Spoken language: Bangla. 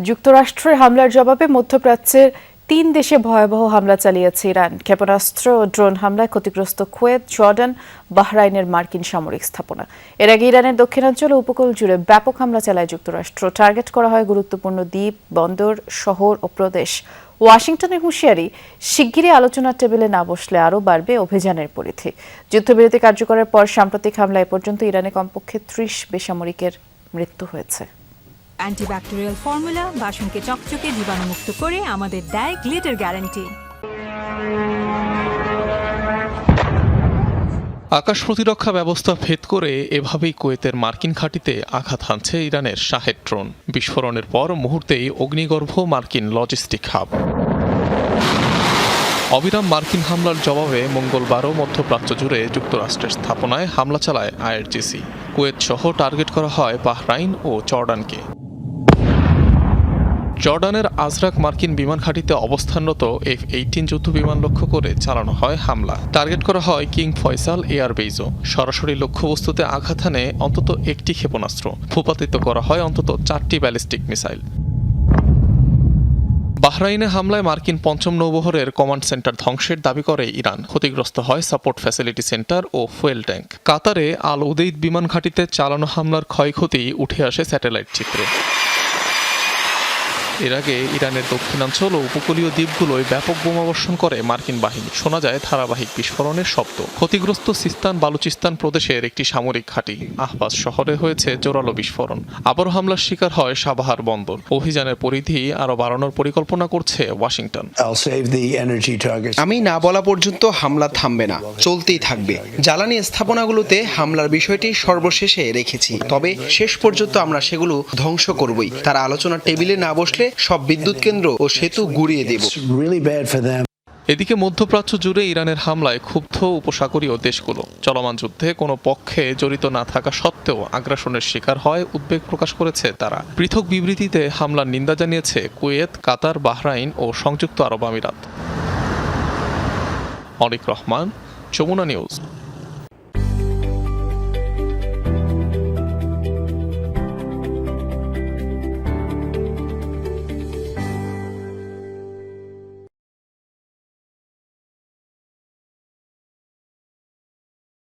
যুক্তরাষ্ট্রের হামলার জবাবে মধ্যপ্রাচ্যের ৩ দেশে ভয়াবহ হামলা চালিয়েছে ইরান। ক্ষেপণাস্ত্র ও ড্রোন হামলায় ক্ষতিগ্রস্ত কুয়েত, জর্ডান, বাহরাইনের মার্কিন সামরিক স্থাপনা। এর আগে ইরানের দক্ষিণাঞ্চল ও উপকূল জুড়ে ব্যাপক হামলা চালায় যুক্তরাষ্ট্র। টার্গেট করা হয় গুরুত্বপূর্ণ দ্বীপ, বন্দর, শহর ও প্রদেশ। ওয়াশিংটনের হুঁশিয়ারি, শিগগিরই আলোচনার টেবিলে না বসলে আরও বাড়বে অভিযানের পরিধি। যুদ্ধবিরতি কার্যকরের পর সাম্প্রতিক হামলায় এ পর্যন্ত ইরানে কমপক্ষে ৩০ বেসামরিকের মৃত্যু হয়েছে। অ্যান্টিব্যাকটেরিয়াল ফর্মুলা বাসনকে চকচকে জীবাণুমুক্ত করে আমাদের দেয় গ্লিটার গ্যারান্টি। আকাশ প্রতিরক্ষা ব্যবস্থা ভেদ করে এভাবেই কুয়েতের মার্কিন ঘাঁটিতে আঘাত হানছে ইরানের শাহেদ ড্রোন। বিস্ফোরণের পর মুহূর্তেই অগ্নিগর্ভ মার্কিন লজিস্টিক হাব। অবিরাম মার্কিন হামলার জবাবে মঙ্গলবারও মধ্যপ্রাচ্য জুড়ে যুক্তরাষ্ট্রের স্থাপনায় হামলা চালায় আইআরজিসি। কুয়েত সহ টার্গেট করা হয় বাহরাইন ও জর্ডানকে। জর্ডানের আজরাক মার্কিন বিমান ঘাঁটিতে অবস্থানরত F-18 যুদ্ধ বিমান লক্ষ্য করে চালানো হয় হামলা। টার্গেট করা হয় কিং ফয়সাল এয়ারবেইজও। সরাসরি লক্ষ্যবস্তুতে আঘাত হানে অন্তত একটি ক্ষেপণাস্ত্র। ভূপাতিত করা হয় অন্তত 4টি ব্যালিস্টিক মিসাইল। বাহরাইনে হামলায় মার্কিন পঞ্চম নৌবহরের কমান্ড সেন্টার ধ্বংসের দাবি করে ইরান। ক্ষতিগ্রস্ত হয় সাপোর্ট ফ্যাসিলিটি সেন্টার ও ফুয়েল ট্যাঙ্ক। কাতারে আল উদেইদ বিমান ঘাঁটিতে চালানো হামলার ক্ষয়ক্ষতি উঠে আসে স্যাটেলাইট চিত্রে। এর আগে ইরানের দক্ষিণাঞ্চল ও উপকূলীয় দ্বীপগুলোয় ব্যাপক বোমাবর্ষণ করে মার্কিন বাহিনী। শোনা যায় ধারাবাহিক বিস্ফোরণের শব্দ। ক্ষতিগ্রস্ত সিস্তান বালুচিস্তান প্রদেশের একটি সামরিক ঘাঁটি আহবাজ শহরে হয়েছে জোরালো বিস্ফোরণ। আবারও হামলার শিকার হয় সাবাহার বন্দর। অভিযানের পরিধি আরও বাড়ানোর পরিকল্পনা করছে ওয়াশিংটন। আমি না বলা পর্যন্ত হামলা থামবে না, চলতেই থাকবে। জ্বালানি স্থাপনাগুলোতে হামলার বিষয়টি সর্বশেষে রেখেছি, তবে শেষ পর্যন্ত আমরা সেগুলো ধ্বংস করবই। তারা আলোচনার টেবিলে না বসলে সব বিদ্যুৎ কেন্দ্র ও সেতু গুড়িয়ে দেব। এদিকে মধ্যপ্রাচ্য জুড়ে ইরানের হামলায় ক্ষুব্ধ উপসাগরীয় দেশগুলো। চলমান যুদ্ধে কোনো পক্ষে জড়িত না থাকা সত্ত্বেও আগ্রাসনের শিকার হয় উদ্বেগ প্রকাশ করেছে তারা। পৃথক বিবৃতিতে হামলার নিন্দা জানিয়েছে কুয়েত, কাতার, বাহরাইন ও সংযুক্ত আরব আমিরাত। অনিক রহমান, যমুনা নিউজ।